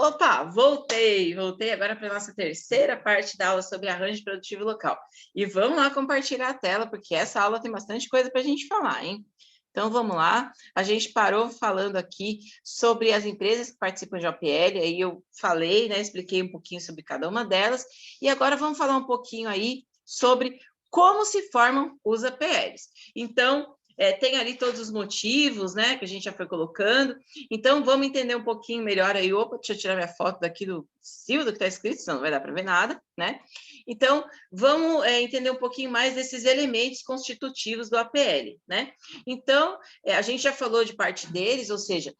Opa, voltei agora para a nossa terceira parte da aula sobre arranjo produtivo local. E vamos lá compartilhar a tela, porque essa aula tem bastante coisa para a gente falar, hein? Então, vamos lá. A gente parou falando aqui sobre as empresas que participam de OPL, aí eu falei, né, expliquei um pouquinho sobre cada uma delas, e agora vamos falar um pouquinho aí sobre como se formam os APLs. Então, tem ali todos os motivos, né, que a gente já foi colocando. Então, vamos entender um pouquinho melhor aí. Opa, deixa eu tirar minha foto daqui do Silvio, do que está escrito, senão não vai dar para ver nada, né? Então, vamos entender um pouquinho mais desses elementos constitutivos do APL, né? Então, a gente já falou de parte deles, ou seja,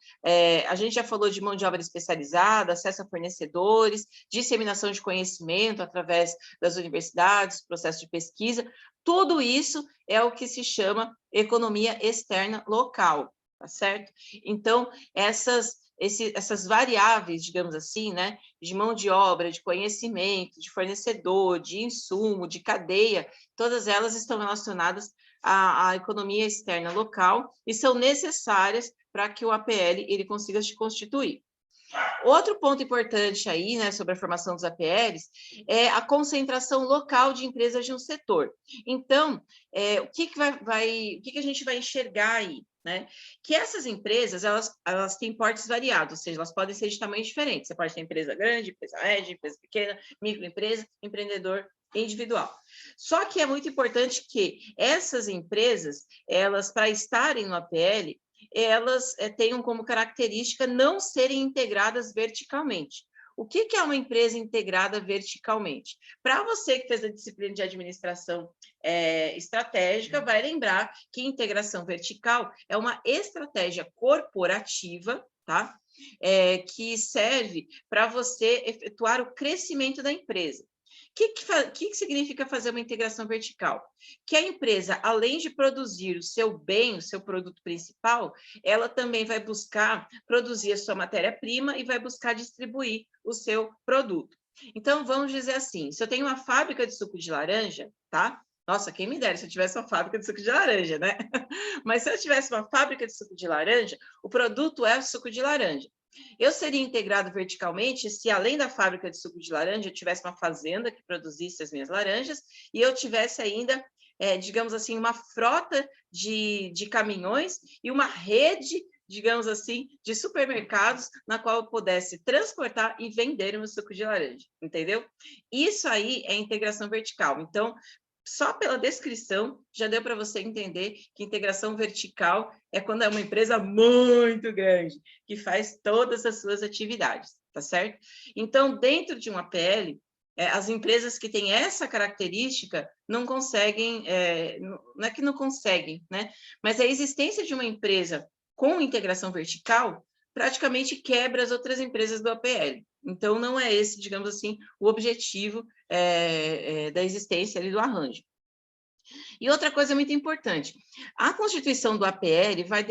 a gente já falou de mão de obra especializada, acesso a fornecedores, disseminação de conhecimento através das universidades, processo de pesquisa. Tudo isso é o que se chama economia externa local, tá certo? Então, essas variáveis, digamos assim, né, de mão de obra, de conhecimento, de fornecedor, de insumo, de cadeia, todas elas estão relacionadas à economia externa local e são necessárias para que o APL ele consiga se constituir. Outro ponto importante aí, né, sobre a formação dos APLs, é a concentração local de empresas de um setor. Então, o que a gente vai enxergar aí? Né? Que essas empresas, elas têm portes variados, ou seja, elas podem ser de tamanho diferente. Você pode ter empresa grande, empresa média, empresa pequena, microempresa, empreendedor individual. Só que é muito importante que essas empresas, elas, para estarem no APL, elas tenham como característica não serem integradas verticalmente. O que é uma empresa integrada verticalmente? Para você que fez a disciplina de administração estratégica, vai lembrar que integração vertical é uma estratégia corporativa, tá? Que serve para você efetuar o crescimento da empresa. O que significa fazer uma integração vertical? Que a empresa, além de produzir o seu bem, o seu produto principal, ela também vai buscar produzir a sua matéria-prima e vai buscar distribuir o seu produto. Então, vamos dizer assim, se eu tenho uma fábrica de suco de laranja, tá? Nossa, quem me dera se eu tivesse uma fábrica de suco de laranja, né? Mas se eu tivesse uma fábrica de suco de laranja, o produto é o suco de laranja. Eu seria integrado verticalmente se, além da fábrica de suco de laranja, eu tivesse uma fazenda que produzisse as minhas laranjas e eu tivesse ainda, digamos assim, uma frota de caminhões e uma rede, digamos assim, de supermercados na qual eu pudesse transportar e vender o meu suco de laranja, entendeu? Isso aí é integração vertical. Então, só pela descrição, já deu para você entender que integração vertical é quando é uma empresa muito grande, que faz todas as suas atividades, tá certo? Então, dentro de um APL, as empresas que têm essa característica não conseguem, não é que não conseguem, né? Mas a existência de uma empresa com integração vertical praticamente quebra as outras empresas do APL. Então, não é esse, digamos assim, o objetivo da existência ali do arranjo. E outra coisa muito importante, a constituição do APL vai,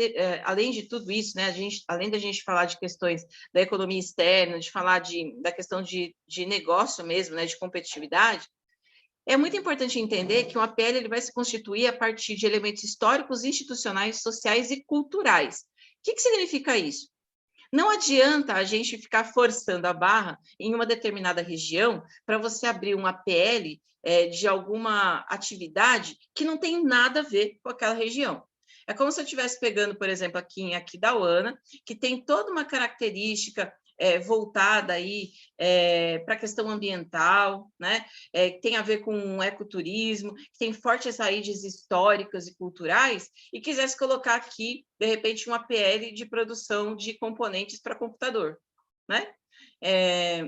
além de tudo isso, né, além da gente falar de questões da economia externa, de falar da questão de negócio mesmo, né, de competitividade, é muito importante entender que o APL ele vai se constituir a partir de elementos históricos, institucionais, sociais e culturais. O que significa isso? Não adianta a gente ficar forçando a barra em uma determinada região para você abrir um APL de alguma atividade que não tem nada a ver com aquela região. É como se eu estivesse pegando, por exemplo, aqui em Aquidauana, que tem toda uma característica voltada aí para a questão ambiental, né? Que tem a ver com ecoturismo, que tem fortes raízes históricas e culturais, e quisesse colocar aqui, de repente, uma APL de produção de componentes para computador, né?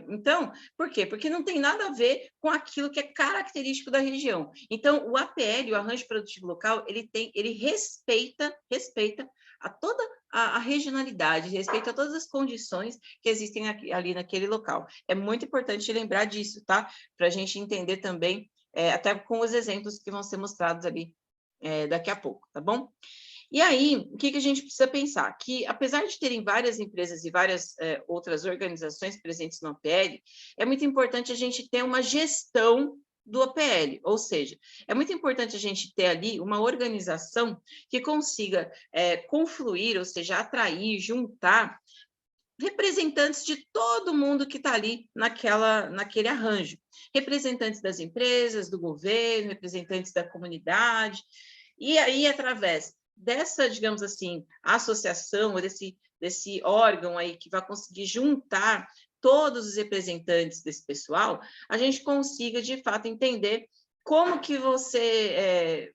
Então, por quê? Porque não tem nada a ver com aquilo que é característico da região. Então, o APL, o Arranjo Produtivo Local, ele respeita a toda a regionalidade, respeita todas as condições que existem ali naquele local. É muito importante lembrar disso, tá? Para a gente entender também, até com os exemplos que vão ser mostrados ali daqui a pouco, tá bom? E aí, o que a gente precisa pensar? Que, apesar de terem várias empresas e várias outras organizações presentes no APL, é muito importante a gente ter uma gestão do APL, ou seja, é muito importante a gente ter ali uma organização que consiga confluir, ou seja, atrair, juntar representantes de todo mundo que está ali naquele arranjo. Representantes das empresas, do governo, representantes da comunidade. E aí, através dessa, digamos assim, associação, desse órgão aí que vai conseguir juntar todos os representantes desse pessoal, a gente consiga, de fato, entender como que você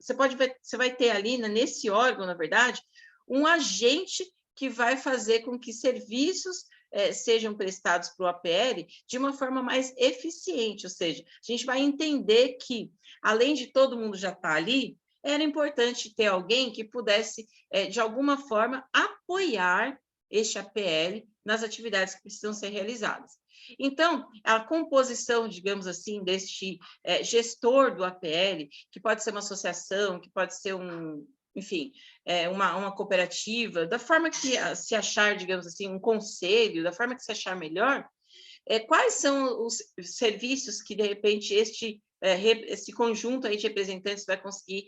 vai ter ali, nesse órgão, na verdade, um agente que vai fazer com que serviços sejam prestados para o APL de uma forma mais eficiente, ou seja, a gente vai entender que, além de todo mundo já estar ali, era importante ter alguém que pudesse, de alguma forma, apoiar este APL nas atividades que precisam ser realizadas. Então, a composição, digamos assim, deste gestor do APL, que pode ser uma associação, que pode ser enfim, uma cooperativa, da forma que se achar, digamos assim, um conselho, da forma que se achar melhor, quais são os serviços que, de repente, esse conjunto aí de representantes vai conseguir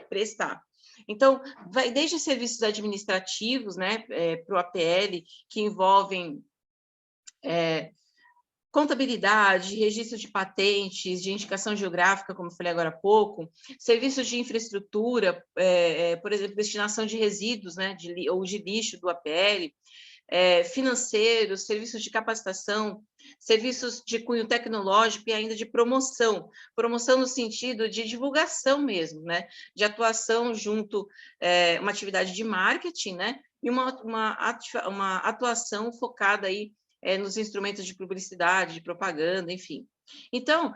prestar. Então, vai desde serviços administrativos, né, para o APL, que envolvem contabilidade, registro de patentes, de indicação geográfica, como eu falei agora há pouco, serviços de infraestrutura, por exemplo, destinação de resíduos, né, ou de lixo do APL, financeiros, serviços de capacitação, serviços de cunho tecnológico e ainda de promoção no sentido de divulgação mesmo, né, de atuação junto, uma atividade de marketing, né, e uma atuação focada aí nos instrumentos de publicidade, de propaganda, enfim. Então,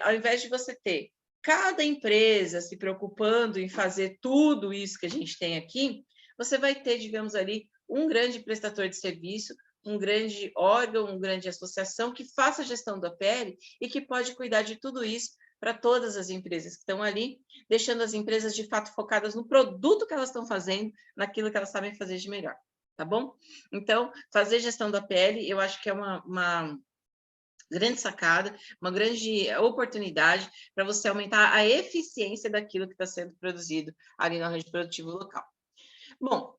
ao invés de você ter cada empresa se preocupando em fazer tudo isso que a gente tem aqui, você vai ter, digamos ali, um grande prestador de serviço, um grande órgão, uma grande associação que faça a gestão do APL e que pode cuidar de tudo isso para todas as empresas que estão ali, deixando as empresas, de fato, focadas no produto que elas estão fazendo, naquilo que elas sabem fazer de melhor. Tá bom? Então, fazer gestão da pele, eu acho que é uma grande sacada, uma grande oportunidade para você aumentar a eficiência daquilo que está sendo produzido ali no arranjo produtivo local. Bom,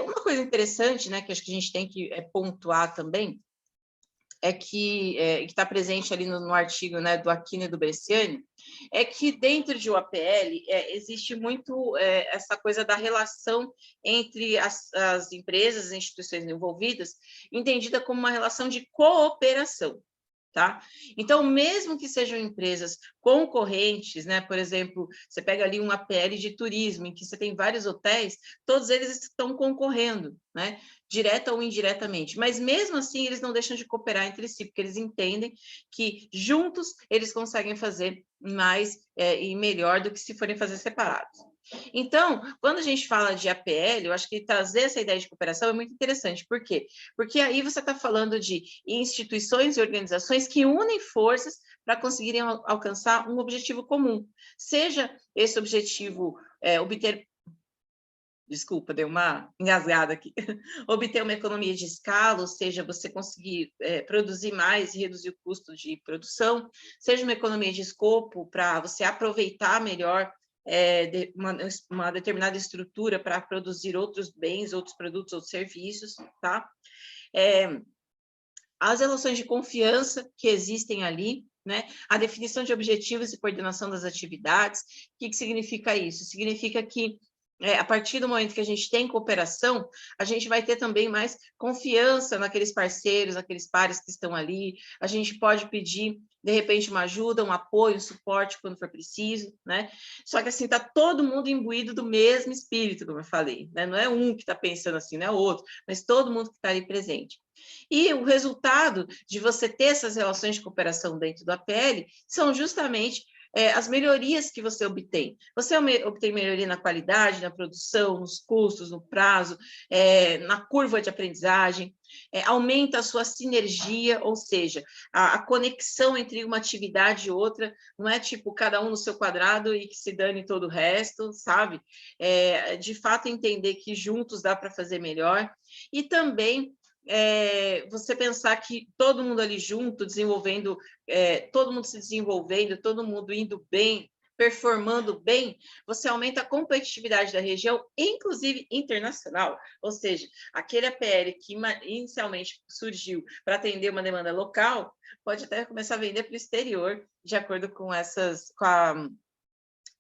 uma coisa interessante, né, que acho que a gente tem que pontuar também, que está presente ali no artigo, né, do Aquino e do Bresciani, é que dentro de UAPL existe muito essa coisa da relação entre as empresas, as instituições envolvidas, entendida como uma relação de cooperação. Tá? Então, mesmo que sejam empresas concorrentes, né? Por exemplo, você pega ali um APL de turismo, em que você tem vários hotéis, todos eles estão concorrendo, né? Direta ou indiretamente. Mas, mesmo assim, eles não deixam de cooperar entre si, porque eles entendem que, juntos, eles conseguem fazer mais e melhor do que se forem fazer separados. Então, quando a gente fala de APL, eu acho que trazer essa ideia de cooperação é muito interessante. Por quê? Porque aí você está falando de instituições e organizações que unem forças para conseguirem alcançar um objetivo comum. Seja esse objetivo obter... Desculpa, deu uma engasgada aqui. Obter uma economia de escala, ou seja, você conseguir produzir mais e reduzir o custo de produção. Seja uma economia de escopo, para você aproveitar melhor uma determinada estrutura para produzir outros bens, outros produtos, outros serviços, tá? As relações de confiança que existem ali, né? A definição de objetivos e coordenação das atividades. O que significa isso? Significa que, a partir do momento que a gente tem cooperação, a gente vai ter também mais confiança naqueles parceiros, naqueles pares que estão ali. A gente pode pedir, de repente, uma ajuda, um apoio, um suporte quando for preciso, né? Só que, assim, está todo mundo imbuído do mesmo espírito, como eu falei, né? Não é um que está pensando assim, não é o outro, mas todo mundo que está ali presente. E o resultado de você ter essas relações de cooperação dentro do APL são justamente as melhorias que você obtém. Você obtém melhoria na qualidade, na produção, nos custos, no prazo, na curva de aprendizagem, aumenta a sua sinergia, ou seja, a conexão entre uma atividade e outra, não é tipo cada um no seu quadrado e que se dane todo o resto, sabe? De fato, entender que juntos dá para fazer melhor. E também você pensar que todo mundo ali junto, desenvolvendo, todo mundo se desenvolvendo, todo mundo indo bem performando bem, você aumenta a competitividade da região, inclusive internacional. Ou seja, aquele APL que inicialmente surgiu para atender uma demanda local, pode até começar a vender para o exterior, de acordo com a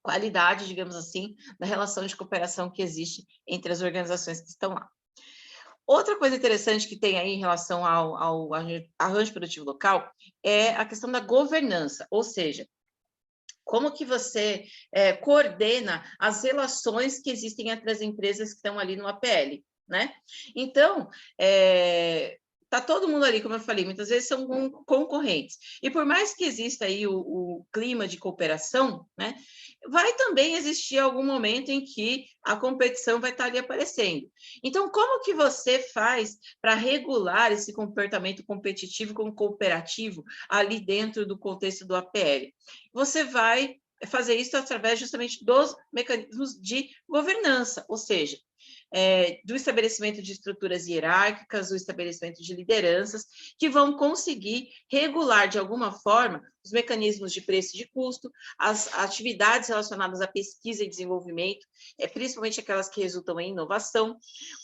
qualidade, digamos assim, da relação de cooperação que existe entre as organizações que estão lá. Outra coisa interessante que tem aí em relação ao arranjo produtivo local é a questão da governança, ou seja, como que você coordena as relações que existem entre as empresas que estão ali no APL, né? Então, tá todo mundo ali, como eu falei, muitas vezes são concorrentes. E por mais que exista aí o clima de cooperação, né, vai também existir algum momento em que a competição vai estar ali aparecendo. Então, como que você faz para regular esse comportamento competitivo como cooperativo ali dentro do contexto do APL? Você vai fazer isso através justamente dos mecanismos de governança, ou seja, do estabelecimento de estruturas hierárquicas, o estabelecimento de lideranças, que vão conseguir regular, de alguma forma, os mecanismos de preço e de custo, as atividades relacionadas à pesquisa e desenvolvimento, principalmente aquelas que resultam em inovação,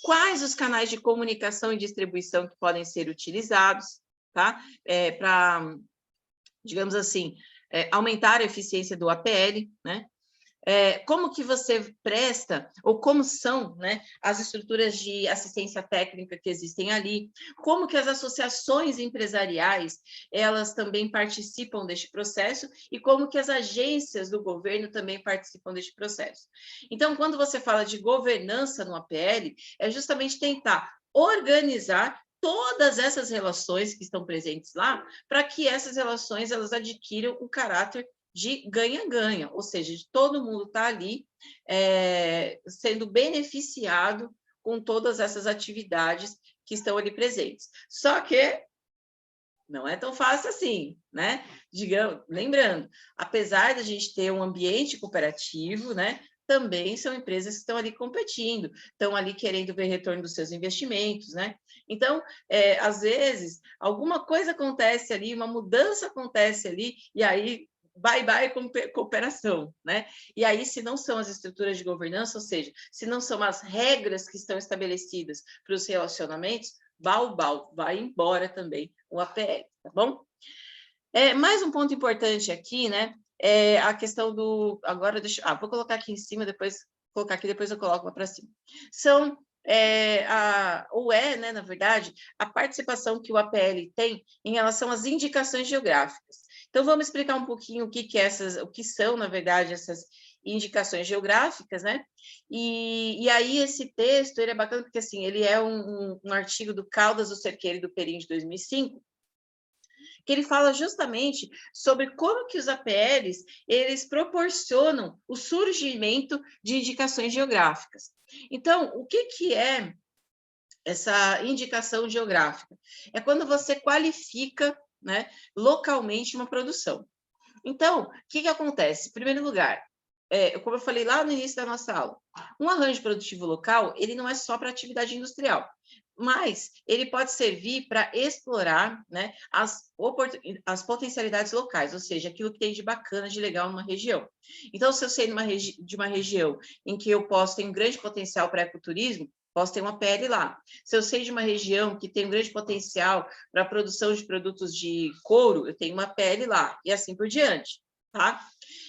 quais os canais de comunicação e distribuição que podem ser utilizados, tá? Para, digamos assim, aumentar a eficiência do APL, né? Como que você presta, ou como são, né, as estruturas de assistência técnica que existem ali, como que as associações empresariais, elas também participam deste processo, e como que as agências do governo também participam deste processo. Então, quando você fala de governança no APL, é justamente tentar organizar todas essas relações que estão presentes lá, para que essas relações elas adquiram um caráter de ganha-ganha, ou seja, de todo mundo estar ali sendo beneficiado com todas essas atividades que estão ali presentes. Só que não é tão fácil assim, né? Digamos, lembrando, apesar da gente ter um ambiente cooperativo, né? Também são empresas que estão ali competindo, estão ali querendo ver retorno dos seus investimentos, né? Então, às vezes, alguma coisa acontece ali, uma mudança acontece ali, e aí bye cooperação, né? E aí, se não são as estruturas de governança, ou seja, se não são as regras que estão estabelecidas para os relacionamentos, vai embora também o APL, tá bom? Mais um ponto importante aqui, né? É a questão do... Agora, vou colocar aqui em cima, depois colocar aqui, depois eu coloco lá para cima. São... né, na verdade, a participação que o APL tem em relação às indicações geográficas. Então, vamos explicar um pouquinho o que são, na verdade, essas indicações geográficas, né? E aí, esse texto, ele é bacana porque, assim, ele é um artigo do Caldas, do Cerqueira e do Perim, de 2005, que ele fala justamente sobre como que os APLs, eles proporcionam o surgimento de indicações geográficas. Então, o que é essa indicação geográfica? É quando você qualifica, né, localmente uma produção. Então, o que acontece? Em primeiro lugar, como eu falei lá no início da nossa aula, um arranjo produtivo local, ele não é só para atividade industrial, mas ele pode servir para explorar, né, as potencialidades locais, ou seja, aquilo que tem de bacana, de legal numa região. Então, se eu sei de uma região em que eu ter um grande potencial para ecoturismo, posso ter uma pele lá. Se eu sei de uma região que tem um grande potencial para a produção de produtos de couro, eu tenho uma pele lá, e assim por diante, tá?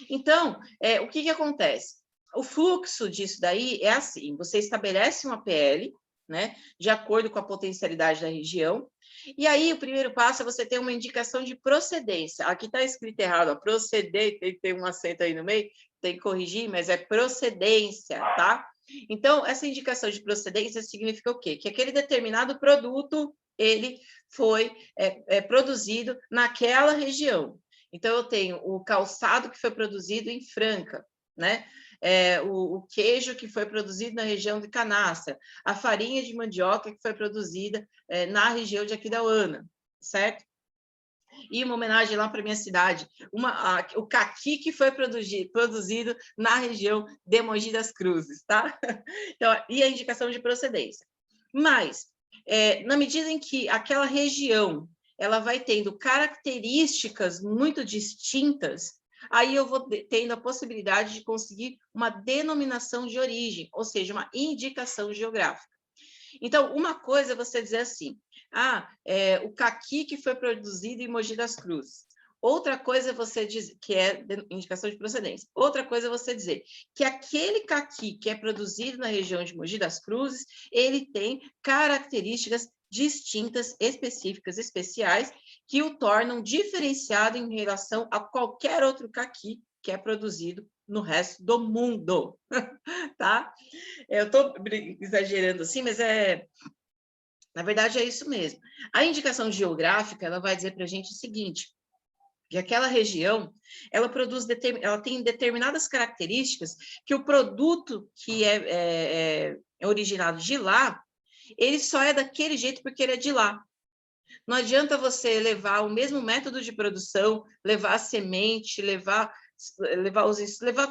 Então, o que acontece? O fluxo disso daí é assim, você estabelece uma PL, né, de acordo com a potencialidade da região, e aí o primeiro passo é você ter uma indicação de procedência. Aqui está escrito errado, proceder, tem que ter um acento aí no meio, tem que corrigir, mas é procedência, tá? Então, essa indicação de procedência significa o quê? Que aquele determinado produto, ele foi produzido naquela região. Então, eu tenho o calçado que foi produzido em Franca, né? O queijo que foi produzido na região de Canastra, a farinha de mandioca que foi produzida na região de Aquidauana, certo? E uma homenagem lá para minha cidade, o caqui que foi produzido na região de Mogi das Cruzes, tá? Então, e a indicação de procedência. Mas, na medida em que aquela região ela vai tendo características muito distintas, aí eu vou tendo a possibilidade de conseguir uma denominação de origem, ou seja, uma indicação geográfica. Então, uma coisa é você dizer assim, o caqui que foi produzido em Mogi das Cruzes. Outra coisa é você dizer, que é indicação de procedência. Outra coisa é você dizer que aquele caqui que é produzido na região de Mogi das Cruzes, ele tem características distintas, específicas, especiais, que o tornam diferenciado em relação a qualquer outro caqui que é produzido no resto do mundo, tá? Eu estou exagerando assim, mas na verdade é isso mesmo. A indicação geográfica, ela vai dizer para a gente o seguinte, que aquela região, ela tem determinadas características que o produto que é originado de lá, ele só é daquele jeito porque ele é de lá. Não adianta você levar o mesmo método de produção, levar a semente, levar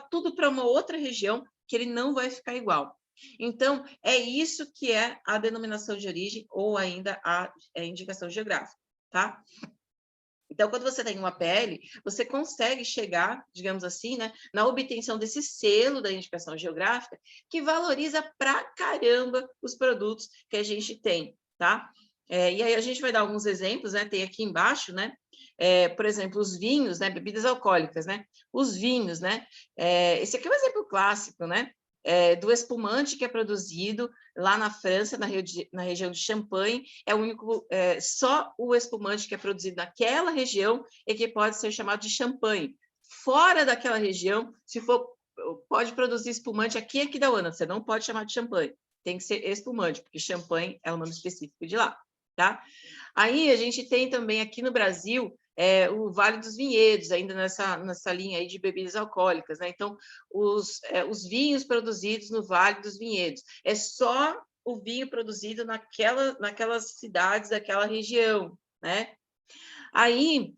tudo para uma outra região, que ele não vai ficar igual. Então, é isso que é a denominação de origem ou ainda a indicação geográfica, tá? Então, quando você tem uma APL, você consegue chegar, digamos assim, né, na obtenção desse selo da indicação geográfica, que valoriza pra caramba os produtos que a gente tem, tá? E aí a gente vai dar alguns exemplos, né? Tem aqui embaixo, né? Por exemplo, os vinhos, né? Bebidas alcoólicas, né? Os vinhos, né? Esse aqui é um exemplo clássico, né? Do espumante que é produzido lá na França, na região de Champagne, é o único, só o espumante que é produzido naquela região é que pode ser chamado de champanhe. Fora daquela região, se for, pode produzir espumante aqui da Holanda, você não pode chamar de champanhe, tem que ser espumante, porque champanhe é o nome específico de lá, tá? Aí a gente tem também aqui no Brasil o Vale dos Vinhedos, ainda nessa linha aí de bebidas alcoólicas, né? Então, os vinhos produzidos no Vale dos Vinhedos. É só o vinho produzido naquelas cidades daquela região, né? Aí,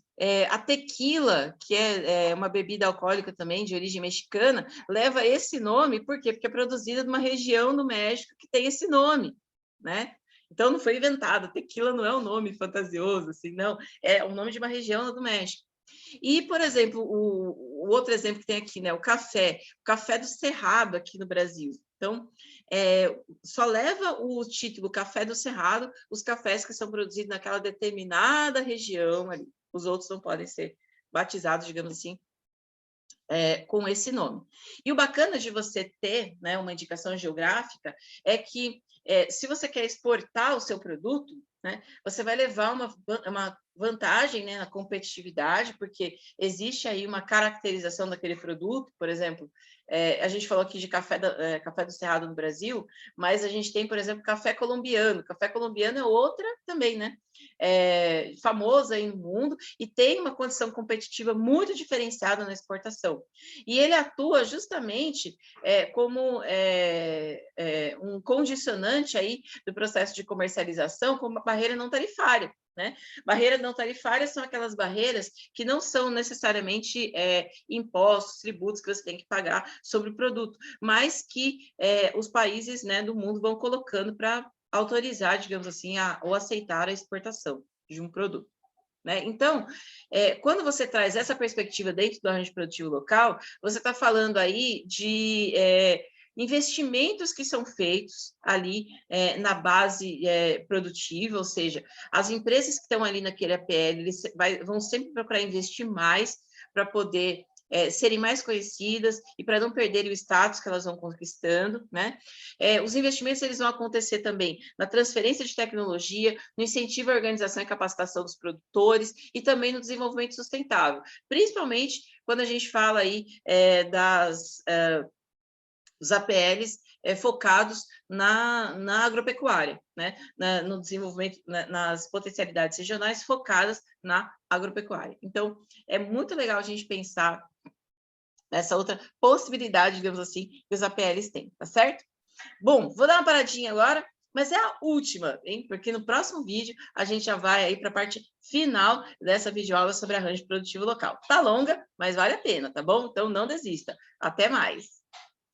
a tequila, que é uma bebida alcoólica também de origem mexicana, leva esse nome, por quê? Porque é produzida numa região do México que tem esse nome, né? Então, não foi inventado, tequila não é um nome fantasioso, assim, não, é o nome de uma região do México. E, por exemplo, o outro exemplo que tem aqui, né, o café do Cerrado aqui no Brasil. Então, só leva o título Café do Cerrado os cafés que são produzidos naquela determinada região ali. Os outros não podem ser batizados, digamos assim, com esse nome. E o bacana de você ter, né, uma indicação geográfica é que, se você quer exportar o seu produto, né, você vai levar uma vantagem, né, na competitividade, porque existe aí uma caracterização daquele produto, por exemplo, a gente falou aqui de café do Cerrado no Brasil, mas a gente tem, por exemplo, café colombiano. Café colombiano é outra também, né? Famosa aí no mundo e tem uma condição competitiva muito diferenciada na exportação. E ele atua justamente como um condicionante aí do processo de comercialização, como uma barreira não tarifária. Né? Barreiras não tarifárias são aquelas barreiras que não são necessariamente impostos, tributos que você tem que pagar sobre o produto, mas que os países, né, do mundo vão colocando para autorizar, digamos assim, ou aceitar a exportação de um produto. Né? Então, quando você traz essa perspectiva dentro do arranjo produtivo local, você está falando aí de investimentos que são feitos ali na base produtiva, ou seja, as empresas que estão ali naquele APL, eles vão sempre procurar investir mais para poder serem mais conhecidas e para não perderem o status que elas vão conquistando, né? Os investimentos eles vão acontecer também na transferência de tecnologia, no incentivo à organização e capacitação dos produtores e também no desenvolvimento sustentável, principalmente quando a gente fala aí dos APLs focados na agropecuária, né? No desenvolvimento, nas potencialidades regionais focadas na agropecuária. Então, é muito legal a gente pensar nessa outra possibilidade, digamos assim, que os APLs têm, tá certo? Bom, vou dar uma paradinha agora, mas é a última, hein? Porque no próximo vídeo a gente já vai aí para a parte final dessa videoaula sobre arranjo produtivo local. Tá longa, mas vale a pena, tá bom? Então não desista. Até mais!